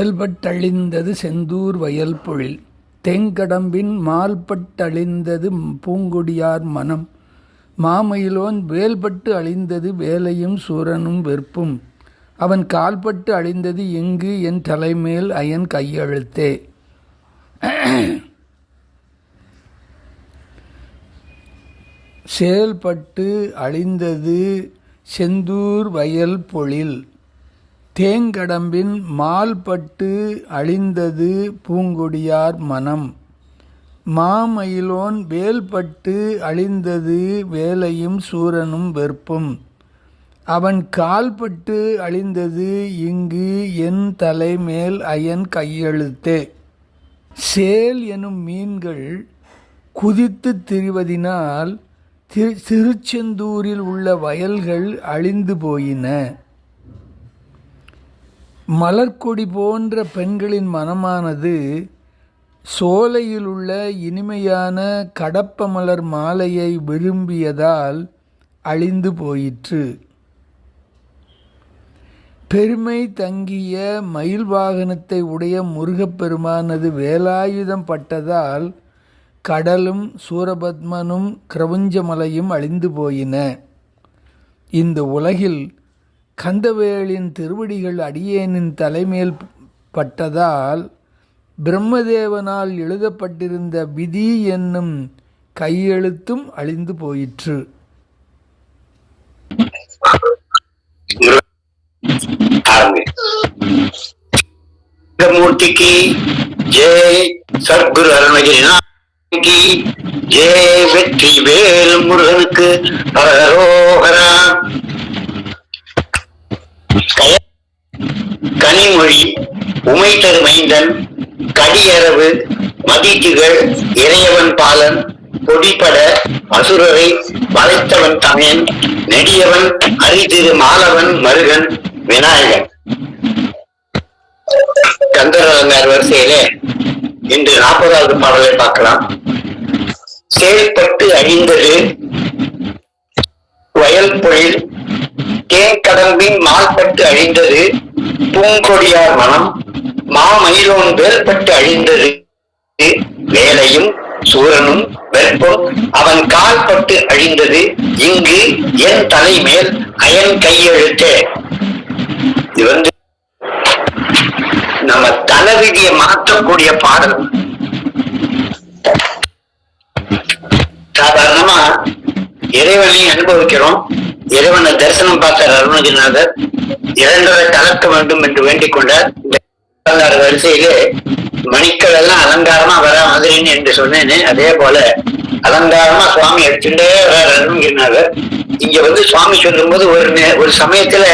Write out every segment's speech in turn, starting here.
செயல்பட்டழிந்தது செந்தூர் வயல் பொழில். தெங்கடம்பின் மால்பட்டழிந்தது பூங்கொடியார் மனம். மாமயிலோன் வேல்பட்டு அழிந்தது வேலையும் சூரனும் வெற்பும். அவன் கால்பட்டு அழிந்தது இங்கு என் தலைமேல் அயன் கையெழுத்தே. செயல்பட்டு அழிந்தது செந்தூர் வயல் பொழில். தேங்கடம்பின் மால்பட்டு அழிந்தது பூங்கொடியார் மனம். மாமயிலோன் வேல்பட்டு அழிந்தது வேலையும் சூரனும் வெற்பும். அவன் கால்பட்டு அழிந்தது இங்கு என் தலைமேல் அயன் கையெழுத்தே. சேல் எனும் மீன்கள் குதித்து திரிவதினால் திருச்செந்தூரில் உள்ள வயல்கள் அழிந்து போயின. மலர்கொடி போன்ற பெண்களின் மனமானது சோலையில் உள்ள இனிமையான கடப்ப மலர் மாலையை விரும்பியதால் அழிந்து போயிற்று. பெருமை தங்கிய மயில் வாகனத்தை உடைய முருகப்பெருமானது வேலாயுதம் பட்டதால் கடலும் சூரபத்மனும் கிரவுஞ்சமலையும் அழிந்து போயின. இந்த உலகில் கந்தவேளின் திருவடிகள் அடியேனின் தலைமேல் பட்டதால் பிரம்மதேவனால் எழுதப்பட்டிருந்த விதி என்னும் கையெழுத்தும் அழிந்து போயிற்று. மூர்த்திக்கு ஜெய், சத்குரு அருணகிரிநாதனுக்கு ஜெய், வெற்றி வேல் முருகனுக்கு அரகரோகரா. கனிமொழி, உமை தரு மைந்தன், கடியரவு, மதித்திகள், இறையவன் பாலன், பொடிப்பட அசுரரை வளைத்தவன் தமிழன், நெடியவன் அரிதிரு மாலவன் மருகன் விநாயகன். கந்தரலங்கார் வரிசையிலே இன்று 40வது பாடலை பார்க்கலாம். செயல்பட்டு அழிந்தது வயல் பொழில். தேங்கடம்பின் மால்பட்டு அழிந்தது பூங்கொடியார் மனம். மாமயிலோன் வேல்பட்டு அழிந்தது வேலையும் சூரனும் வெற்பும். அவன் கால்பட்டு அழிந்தது இங்கு என் தலைமேல் அயன் கையெழுத்தே. இது வந்து நம்ம தலைவிதியை மாற்றக்கூடிய பாடல். சாதாரணமா இறைவனை அனுபவிக்கிறோம். இறைவனை தரிசனம் பார்த்தார் அருணகிரிநாதர். 2 கலக்க வேண்டும் என்று வேண்டிக் கொண்டார். வரிசையிலே மணிக்கள் எல்லாம் அலங்காரமா வர மாதிரின்னு என்று சொன்னேன்னு, அதே போல அலங்காரமா சுவாமி எடுத்துட்டே வர அருணகிரிநாதர். இங்க வந்து சுவாமி சொல்லும் போது ஒரு சமயத்துல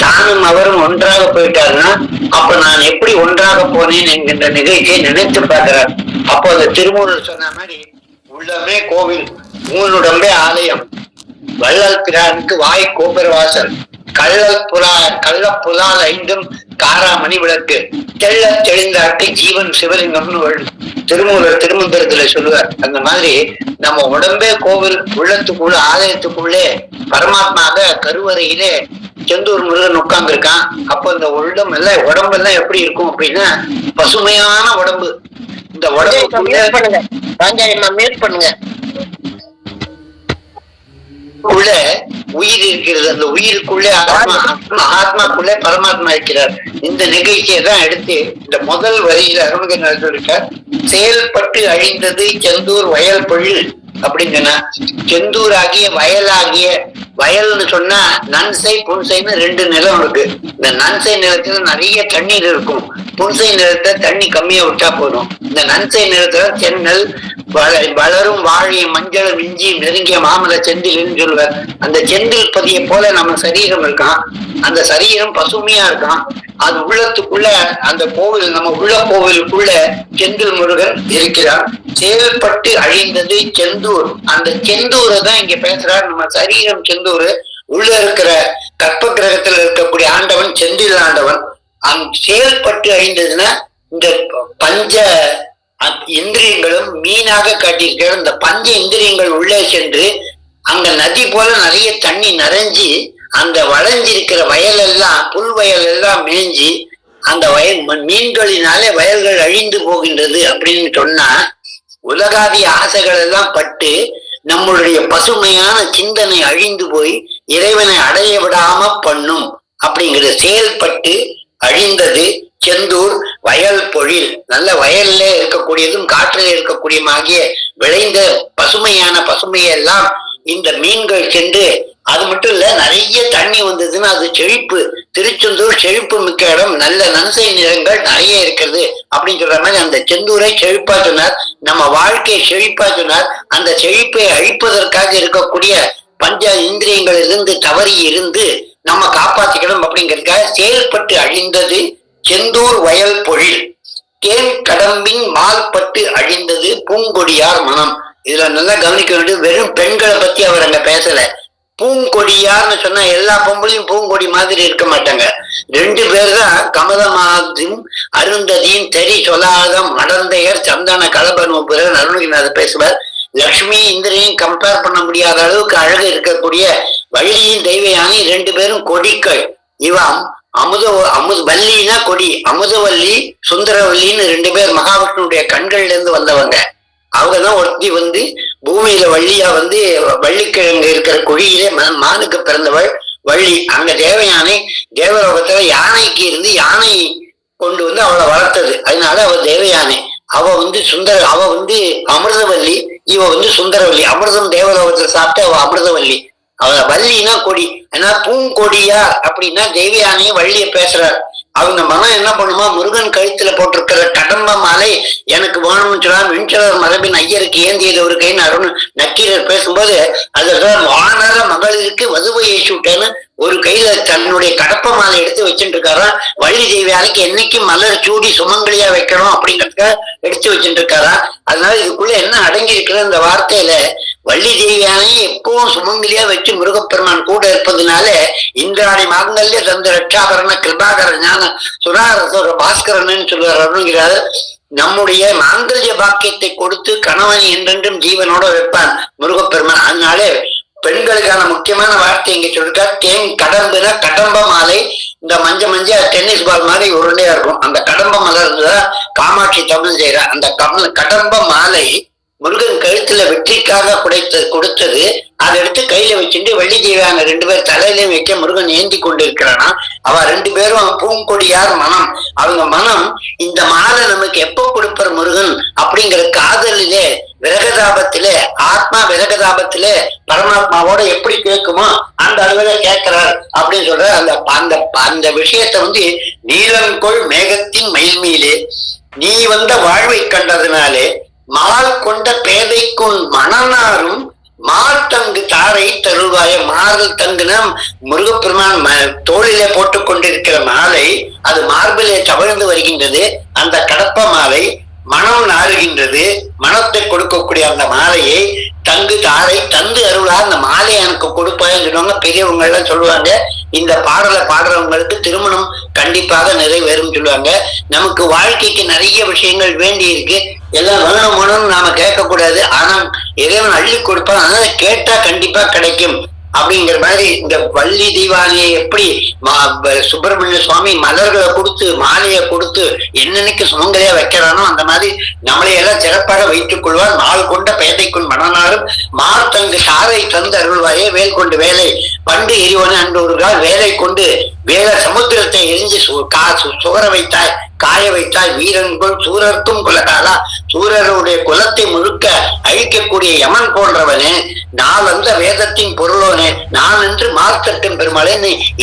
தானும் அவரும் ஒன்றாக போயிட்டாருன்னா அப்ப நான் எப்படி ஒன்றாக போனேன் என்கின்ற நிகழ்ச்சியை நினைத்து பார்க்கிறார். அப்போ அந்த திருமூலர் சொன்ன மாதிரி உள்ளமே கோவில், ஊனுடம்பே ஆலயம், வள்ளல் பிரானுக்கு வாய் கோபுர வாசல், கள்ள புலால் 5 காராமணி விளக்கு, தெள்ள தெளிந்தாட்டை ஜீவன் சிவலிங்கம்னு திருமூலர் திருமந்திரத்துல சொல்லுவார். அந்த மாதிரி நம்ம உடம்பே கோவில், உள்ளத்துக்குள்ள ஆலயத்துக்குள்ளே பரமாத்மாக கருவறையிலே செந்தூர் முருகன் உட்கார்ந்து இருக்கான். அப்போ இந்த உடம்பெல்லாம் எப்படி இருக்கும் அப்படின்னா பசுமையான உடம்பு. இந்த உடம்பு உள்ள உயிர் இருக்கிறது. அந்த உயிருக்குள்ளே ஆத்மாக்குள்ளே பரமாத்மா இருக்கிறார். இந்த நிகழ்ச்சியை தான் எடுத்து இந்த முதல் வரியில அருணகிரிநாதர் சொல்லிட்டார். செயல்பட்டு அழிந்தது செந்தூர் வயல் பொழில் அப்படின்னு சொன்னா, செந்தூர் ஆகிய வயலாகிய, வயல்னு சொன்னா நன்சை புன்சைன்னு 2 நிலம் இருக்கு. இந்த நன்சை நிலத்துல நிறைய தண்ணீர் இருக்கும், புன்சை நிலத்துல தண்ணி கம்மியா விட்டா போதும். இந்த நன்சை நிலத்துல சென்னல் வளரும் வாழை மஞ்சள் இஞ்சி நெருங்கிய மாமல செந்தில்னு சொல்லுவார். அந்த செந்தில் பதியை போல நம்ம சரீரம் இருக்கான். அந்த சரீரம் பசுமையா இருக்கான். அது உள்ளத்துக்குள்ள அந்த கோவில், நம்ம உள்ள கோவிலுக்குள்ள செந்தில் முருகன் இருக்கிறார். செயல்பட்டு அழிந்தது செந்தூர். அந்த செந்தூரை தான் இங்க பேசுறார். நம்ம சரீரம் செந்தூர், உள்ள இருக்கிற கற்ப கிரகத்துல இருக்கக்கூடிய ஆண்டவன் செந்தில் ஆண்டவன். செயல்பட்டு அழிந்ததுன்னா இந்த பஞ்ச இந்திரியங்களும் மீனாக காட்டியிருக்கிற இந்த பஞ்ச இந்திரியங்கள் உள்ளே சென்று அங்க நதி போல நிறைய தண்ணி நிறைஞ்சி அந்த வளைஞ்சிருக்கிற வயல் எல்லாம் புல் வயல் எல்லாம் மேய்ஞ்சி அந்த மீன்களினாலே வயல்கள் அழிந்து போகின்றது அப்படின்னு சொன்னா, உலகாதி ஆசைகள் எல்லாம் பட்டு நம்மளுடைய பசுமையான சிந்தனை அழிந்து போய் இறைவனை அடைய விடாம பண்ணும் அப்படிங்கிற செயல்பட்டு அழிந்தது செந்தூர் வயல் பொழில். நல்ல வயல்ல இருக்கக்கூடியதும் காற்றில் இருக்கக்கூடியமாகிய விளைந்த பசுமையெல்லாம் இந்த மீன்கள் சென்று, அது மட்டும் இல்ல, நிறைய தண்ணி வந்ததுன்னா அது செழிப்பு. திருச்செந்தூர் செழிப்பு மிக்க இடம், நல்ல நன்சை நிறங்கள் நிறைய இருக்கிறது அப்படின்னு சொல்ற மாதிரி அந்த செந்தூரை செழிப்பா சொன்னார். நம்ம வாழ்க்கையை செழிப்பா சொன்னார். அந்த செழிப்பை அழிப்பதற்காக இருக்கக்கூடிய பஞ்ச இந்திரியங்களிலிருந்து தவறி இருந்து நம்ம காப்பாற்றிக்கணும் அப்படிங்கிறதுக்காக செயல்பட்டு அழிந்தது செந்தூர் வயல் பொழில். தேன் கடம்பின் மால்பட்டு அழிந்தது பூங்கொடியார் மனம். இதுல நல்லா கவனிக்க வேண்டியது, வெறும் பெண்களை பத்தி அவர் அங்க பேசல. பூங்கொடியார்னு சொன்னா எல்லா பொம்பளையும் பூங்கொடி மாதிரி இருக்க மாட்டாங்க. 2 பேர் தான், கமலமாதும் அருந்ததியும் தெரி சொல்லாத மடந்தையர் சந்தன கலபனுபுரன் அருணகிரிநாத பேசுவார். லக்ஷ்மி இந்திரையும் கம்பேர் பண்ண முடியாத அளவுக்கு அழகு இருக்கக்கூடிய வள்ளியின் தெய்வயானி 2 பேரும் கொடிக்கள். இவன் வள்ளினா கொடி, அமுதவல்லி சுந்தரவல்லின்னு 2 பேர் மகாவிஷ்ணுடைய கண்கள்ல இருந்து வந்தவங்க. அவங்கதான் ஒருத்தி பூமியில வள்ளியா வள்ளிக்கிழங்கு இருக்கிற குழியிலே மானுக்கு பிறந்தவள் வள்ளி. அங்க தேவயானை தேவலோகத்துல யானைக்கு இருந்து யானை கொண்டு அவளை வளர்த்தது. அதனால அவ தேவயானை. அவ அவ அமிர்தவல்லி, இவ சுந்தரவல்லி. அமிர்தம் தேவலோகத்துல சாப்பிட்டு அவ அமிர்தவல்லி. அவ வள்ளினா கொடி. ஏன்னா பூங்கொடியா அப்படின்னா தெய்வயானைய வள்ளிய பேசுறார். அவங்க மனம் என்ன பண்ணுமா, முருகன் கழுத்துல போட்டிருக்கிற கடம்ப மாலை எனக்கு வேணும்னு சொல்லலாம். வெஞ்சலர் மரபின் ஐயருக்கு ஏந்தியது ஒரு கைன்னு அருண் நக்கீரர் பேசும்போது அதுல வானர மகளிருக்கு வதுவையை சூட்டேன்னு ஒரு கையில தன்னுடைய கடப்ப மாலை எடுத்து வச்சுட்டு இருக்காராம். வள்ளி தெய்வயானைக்கு என்னைக்கு மலர் சூடி சுமங்கலியா வைக்கணும் அப்படிங்கிறதுக்காக எடுத்து வச்சுட்டு இருக்காராம். அதனால இதுக்குள்ள என்ன அடங்கி இருக்கிற இந்த வார்த்தையில, வள்ளி தேவியானையை எப்பவும் சுமங்கலியா வச்சு முருகப்பெருமான் கூட இருப்பதுனால இந்திராணி மாங்கல்ய தந்த ரட்சாபரண கிருபாகர ஞான சுராரசோர பாஸ்கரன் சொல்லுவார் அருணுகிறார். நம்முடைய மாங்கல்ய பாக்கியத்தை கொடுத்து கணவன் என்றென்றும் ஜீவனோட வைப்பான் முருகப்பெருமான். அதனால பெண்களுக்கான முக்கியமான வார்த்தை இங்க சொல்லிருக்கா. தேன் கடம்புனா கடம்ப மாலை. இந்த மஞ்ச டென்னிஸ் பால் மாதிரி உருண்டையா இருக்கும். அந்த கடம்ப மலர் காமாட்சி தமிழ் செய்யற அந்த கடம்ப மாலை முருகன் கழுத்துல வெற்றிக்காக கொடுத்தது. அதை எடுத்து கையில வச்சுட்டு வள்ளி தேவியான 2 பேர் தலையிலையும் வைக்க முருகன் ஏந்தி கொண்டு இருக்கிறானா. அவ 2 பேரும் பூங்கொடியார் மனம். அவங்க மனம் இந்த மாலை நமக்கு எப்ப கொடுப்பார் முருகன் அப்படிங்கிற காதலிலே விரகதாபத்திலே, ஆத்மா விரகதாபத்திலே பரமாத்மாவோட எப்படி கேட்குமோ அந்த அளவுல கேட்கிறார் அப்படின்னு சொல்ற. அந்த விஷயத்த நீலங்கொள் மேகத்தின் மயில்மீலே நீ வாழ்வை கண்டதுனாலே மால் கொண்ட பேதைக்குள் மணனாரும் மார்த்தங்கு தாரை தருவாய. மார்பல் தங்குனா முருகப்பெருமான் தோளிலே போட்டுக் கொண்டிருக்கிற மாலை, அது மார்பிலே தவழ்ந்து வருகின்றது. அந்த கடப்ப மாலை மனம் நாறுகின்றது. மனத்தை கொடுக்கக்கூடிய அந்த மாலையை தங்கு தாரை தந்து அருளா அந்த மாலையை எனக்கு கொடுப்பான்னு சொல்லுவாங்க. பெரியவங்க எல்லாம் சொல்லுவாங்க, இந்த பாடலை பாடுறவங்களுக்கு திருமணம் கண்டிப்பாக நிறைவேறும் சொல்லுவாங்க. நமக்கு வாழ்க்கைக்கு நிறைய விஷயங்கள் வேண்டி இருக்கு. எல்லாம் வேணும்னு நாம கேட்க கூடாது. ஆனா இறைவன் அள்ளி கொடுப்பான். அதனால கேட்டா கண்டிப்பா கிடைக்கும் அப்படிங்கிற மாதிரி இந்த வள்ளி தீவானியை எப்படி சுப்பிரமணிய சுவாமி மலர்களை கொடுத்து மாலையை கொடுத்து என்னன்னைக்கு சுமங்கலியா வைக்கிறானோ அந்த மாதிரி நம்மளையெல்லாம் சிறப்பாக வைத்துக் கொள்வார். நாள் கொண்ட பேதைக்குள் மனநாளும் மார்த்தங்கு சாரை தந்து அருள்வாயே. வேல் கொண்டு வேலை பண்டு எரிவன அன்று ஒரு கால் வேலை கொண்டு வேலை சமுத்திரத்தை எரிஞ்சு சுகர வைத்தாய் காய வைத்தாய். வீரன்குள் சூரர்க்கும் குலகாலா. சூரருடைய குலத்தை முழுக்க அழிக்கக்கூடிய யமன் போன்றவனே, நான் அந்த வேதத்தின் பொருளோனே, நான் என்று மார்த்தட்டும் பெருமாளே,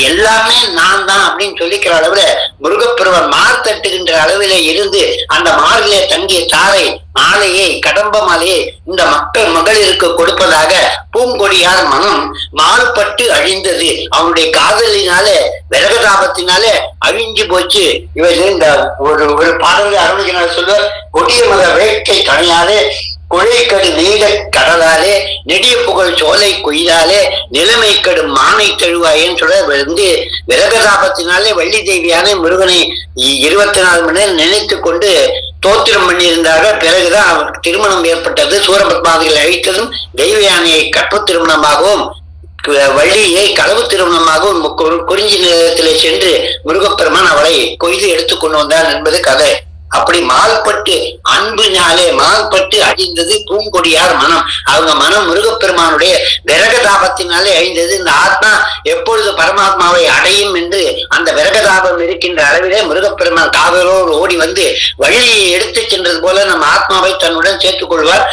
எல்லாமே நான் தான் அப்படின்னு சொல்லிக்கிற அளவுல முருகப்பெருமான் மார்த்தட்டுகின்ற அளவிலே இருந்து அந்த மார்பிலே தங்கிய தாரை மாலையை கடம்ப மாலையை இந்த மகளிருக்கு கொடுப்பதாக பூங்கொடியார் மனம் மாறுபட்டு அழிந்தது. அவனுடைய காதலினாலே விரகதாபத்தினாலே அழிஞ்சு போச்சு. இவர் இந்த ஒரு பாடல் அருணகிரிநாதர் சொல்வார், கொடிய மத வேட்கை தனியாலே கொழைக்கடு நீட கடலாலே நெடிய புகழ் சோலை கொய்தாலே நிலைமை கடும் மானை தழுவாயேன்னு சொல்ல விரகதாபத்தினாலே வள்ளி தேவியான முருகனை 24 மணி நேரம் நினைத்து கொண்டு தோத்திரம் பண்ணியிருந்தாங்க. பிறகுதான் அவருக்கு திருமணம் ஏற்பட்டது. சூரபத்மாதிகளை அழித்ததும் தெய்வ யானையை கற்பு திருமணமாகவும் வள்ளியை களவு திருமணமாக ஒரு குறிஞ்சி நிலத்திலே சென்று முருகப்பெருமான் அவளை கொய்து எடுத்துக் கொண்டு வந்தான் என்பது கதை. அப்படி மால்பட்டு அன்பினாலே மால்பட்டு அழிந்தது பூங்கொடியார் மனம். அவங்க மனம் முருகப்பெருமானுடைய விரகதாபத்தினாலே அழிந்தது. இந்த ஆத்மா எப்பொழுது பரமாத்மாவை அடையும் என்று அந்த விரகதாபம் இருக்கின்ற அளவிலே முருகப்பெருமான் காதலோடு ஓடி வந்து வழியை எடுத்து சென்றது போல நம்ம ஆத்மாவை தன்னுடன் சேர்த்துக் கொள்வார்.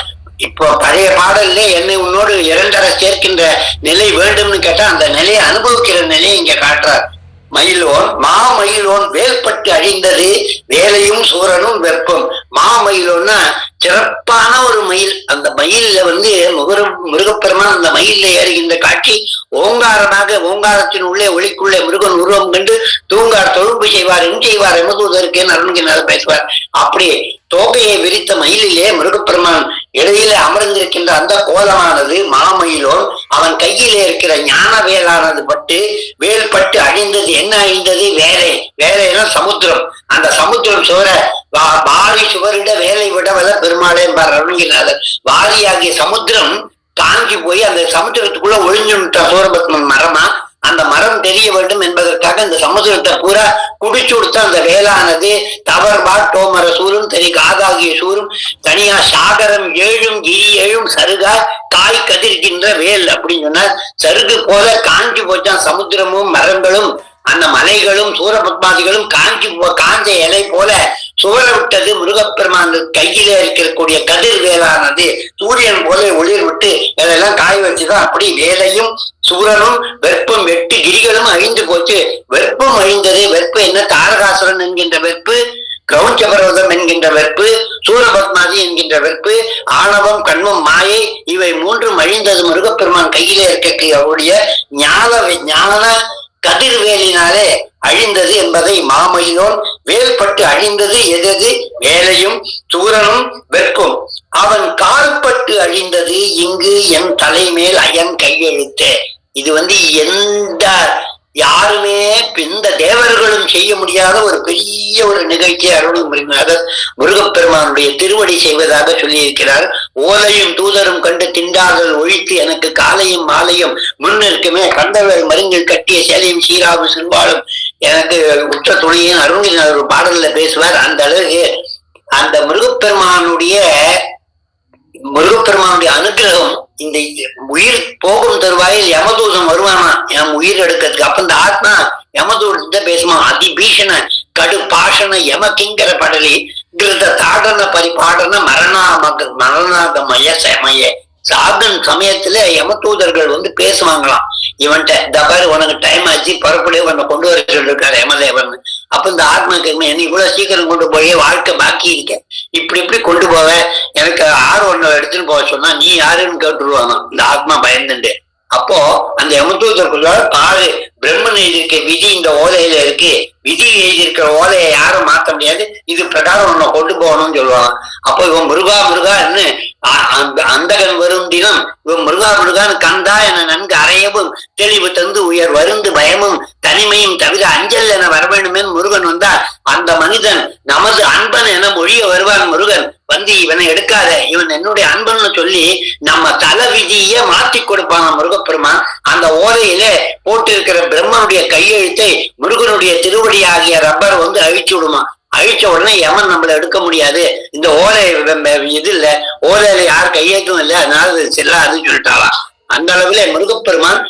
இப்போ பழைய பாடல்ல என்னை உன்னோடு இரண்டரை சேர்க்கின்ற நிலை வேண்டும்னு கேட்டா அந்த நிலையை அனுபவிக்கிற நிலையை இங்க காட்டுறார். மயிலோன் மாமயிலோன் வேல்பட்டு அழிந்தது வேலையும் சூரனும் வெப்பம். மாமயிலோன்னா சிறப்பான ஒரு மயில். அந்த மயில்ல முருகப்பெருமான் அந்த மயில்ல ஏறுகின்ற காட்சி ஓங்காரமாக, ஓங்காரத்தின் உள்ளே ஒளிக்குள்ளே முருகன் உருவம் கண்டு தூங்கார் தொழும்பு செய்வார் செய்வார் எமதூதருக்கு அருண்கினார் பேசுவார். அப்படி தோகையை விரித்த மயிலிலே முருகப்பெருமான் இடையில அமர்ந்திருக்கின்ற அந்த கோலமானது மாமயிலோன். அவன் கையிலே இருக்கிற ஞான வேலானது பட்டு வேல்பட்டு அழிந்தது. என்ன அழிந்தது? வேலை. வேலைன்னா சமுத்திரம். அந்த சமுத்திரம் சுவர வாரி சுவரிட வேலை விட வல்ல பெருமாளே என்பார் அருணகிரிநாதர். வாரியாகிய சமுத்திரம் காஞ்சி போய் அந்த சமுத்திரத்துக்குள்ள ஒழிஞ்சுட்டா சூரபத்மன் மரமா. அந்த மரம் தெரிய வேண்டும் என்பதற்காக இந்த சமுதிரத்தை பூரா குடிச்சு கொடுத்த அந்த வேளானது தவறுபா டோமர சூரும் தனி காதாகிய சூரும் தனியா சாகரம் ஏழும் கிரி ஏழும் சருகா காய் கதிர்கின்ற வேல் அப்படின்னு சொன்னா சருகு போல காஞ்சி போச்சான் சமுத்திரமும் மரங்களும் அந்த மலைகளும் சூரபத்மாதிகளும் காஞ்ச இலை போல சுவர விட்டது. முருகப்பெருமான் கையில இருக்கக்கூடிய கதிர் வேளானது சூரியன் போல ஒளிர் விட்டு இதெல்லாம் காய வச்சுதான். அப்படி வேலையும் சூரனும் வெப்பம் 8 கிரிகளும் அழிந்து போச்சு. வெப்பம் அழிந்தது. வெப்பம் என்ன? தாரகாசுரன் என்கின்ற வெப்பு, கிரௌஞ்ச பர்வதம் என்கின்ற வெற்பு, சூரபத்மாதி என்கின்ற வெற்பு, ஆணவம் கண்மம் மாயை இவை மூன்றும் அழிந்தது. முருகப்பெருமான் கையிலே இருக்கக்கூடிய ஞான கதிர்வேலினாலே அழிந்தது என்பதை மாமயிலோன் வேல்பட்டு அழிந்தது எதது? வேலையும் சூரனும் வெற்பும். அவன் கால்பட்டு அழிந்தது இங்கு என் தலைமேல் அயன் கையெழுத்தே. இது எந்த யாருமே இந்த தேவர்களும் செய்ய முடியாத ஒரு பெரிய ஒரு நிகழ்ச்சி அருள்கிரிநாதர் முருகப்பெருமானுடைய திருவடி செய்வதாக சொல்லியிருக்கிறார். ஓலையும் தூதரும் கண்டு திண்டாதல் ஒழித்து எனக்கு காலையும் மாலையும் முன்னிற்குமே கண்டவர் மருங்கில் கட்டிய சேலையும் சீராவும் சிறுபாலும் எனக்கு உற்ற துணையின் அருள்கிரிநாதர் ஒரு பாடல்ல பேசுவார். அந்த அளவுக்கு அந்த முருகப்பெருமானுடைய அனுகிரகம். இந்த உயிர் போகும் தருவாயில் யமதூதம் வருவானா என் உயிர் எடுக்கிறதுக்கு. அப்ப இந்த ஆத்மா யமதூதத்தை பேசுமா. அதிபீஷண கடு பாஷண யமகிங்கர படலி கிருத தாடன பரிபாடன மரணாகமய செமய. சாதன் சமயத்துல யமதூதர்கள் பேசுவாங்களாம் இவன்ட்ட. தபாரு உனக்கு டைம் ஆச்சு, பரப்படே உன்னை கொண்டு வர சொல்லிருக்காரு யமதேவன். அப்ப இந்த ஆத்மா கேட்குமே, நீ இவ்வளவு சீக்கிரம் கொண்டு போய் வாழ்க்கை பாக்கி இருக்க, இப்படி கொண்டு போவ, எனக்கு ஆறு ஒண்ணு எடுத்துன்னு போக சொன்னா நீ யாருன்னு கேட்டுருவாங்க இந்த ஆத்மா பயந்துட்டு. அப்போ அந்த யமதூதருக்குள்ள பாரு பிரம்மன் எழுதியிருக்க விதி இந்த ஓலையில இருக்கு. விதி எழுதியிருக்கிற ஓலையை யாரும் மாத்த முடியாது. இது பிரகாரம் உன்னை கொண்டு போகணும்னு சொல்லுவாங்க. அப்போ இவன் முருகான்னு அந்தகன் வரும் தினம் இவன் முருகான்னு கந்தா என நன்கு அறையவும் தெளிவு தந்து உயர் வருந்து பயமும் தனிமையும் தவிர அஞ்சல் என வர வேண்டுமே முருகன் வந்தா அந்த மனிதன் நமது அன்பன் என மொழிய வருவான். முருகன் இவனை எடுக்காத, இவன் என்னுடைய அன்பன்னு சொல்லி நம்ம தலை விதிய மாத்தி கொடுப்பாங்க முருகப்பெருமான். அந்த ஓலையில போட்டு இருக்கிற பிரம்மனுடைய கையெழுத்தை முருகனுடைய திருவடி ஆகிய ரப்பர் அழிச்சு விடுமா. அழிச்ச உடனே யமன் நம்மள எடுக்க முடியாது. இந்த ஓலை இது இல்ல, ஓலையில யார் கையேற்றும் இல்லை, அதனால செல்லாதுன்னு சொல்லிட்டாலாம். அந்த அளவுல முருகப்பெருமான்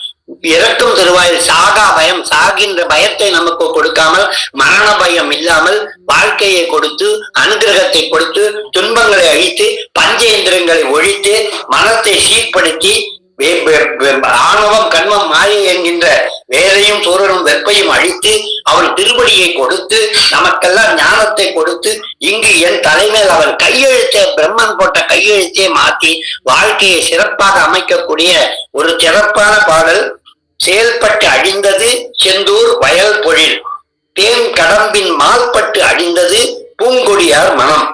இறக்கும் தருவாயில் சாகா பயம், சாகின்ற பயத்தை நமக்கு கொடுக்காமல் மரண பயம் இல்லாமல் வாழ்க்கையை கொடுத்து அனுகிரகத்தை கொடுத்து துன்பங்களை அழித்து பஞ்சேந்திரங்களை ஒழித்து மனத்தை சீர்படுத்தி ஆணவம் கண்மம் மாயை என்கின்ற வேலையும் சூரனும் வெப்பையும் அழித்து அவன் திருப்படியை கொடுத்து நமக்கெல்லாம் ஞானத்தை கொடுத்து இங்கு என் தலைமையில் அவன் கையெழுத்தை பிரம்மன் போட்ட கையெழுத்தை மாற்றி வாழ்க்கையை சிறப்பாக அமைக்கக்கூடிய ஒரு சிறப்பான பாடல். செயல்பட்டு அழிந்தது செந்தூர் வயல் பொழில், தேன் கடம்பின் மால்பட்டு அழிந்தது பூங்கொடியார் மனம்,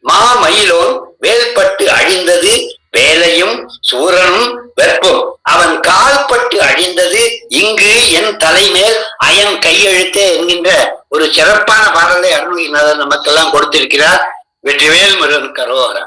மாமயிலோன் வேல்பட்டு அழிந்தது வேலையும் சூரனும் வெப்பம், அவன் கால்பட்டு அழிந்தது இங்கு என் தலைமேல் அயன் கையெழுத்தே என்கின்ற ஒரு சிறப்பான பாடலை அருள்கிரிநாதர் நமக்கெல்லாம் கொடுத்திருக்கிறார். வெற்றிவேல் முருகன் கரோகரா.